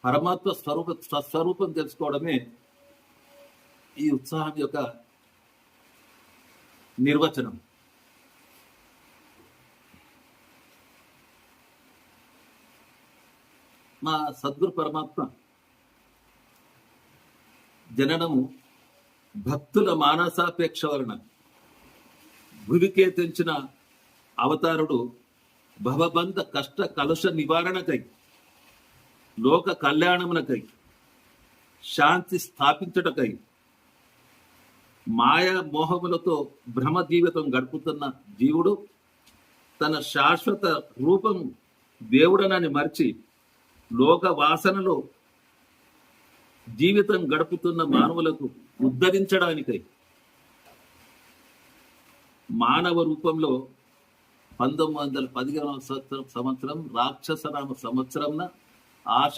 పరమాత్మ స్వస్వరూపం తెలుసుకోవడమే ఈ ఉత్సాహం యొక్క నిర్వచనం. మా సద్గురు పరమాత్మ జననము భక్తుల మానసాపేక్ష వలన భువికే తెంచిన అవతారుడు భవబంధ కష్ట కలుష నివారణకై, లోక కళ్యాణమునకై, శాంతి స్థాపించటకై, మాయా మోహములతో భ్రమ జీవితం గడుపుతున్న జీవుడు తన శాశ్వత రూపం దేవుడనని మర్చి లోక వాసనలో జీవితం గడుపుతున్న మానవులకు ఉద్ధరించడానికై మానవ రూపంలో 1915 సంవత్సరం రాక్షసనామ సంవత్సరం ఆశ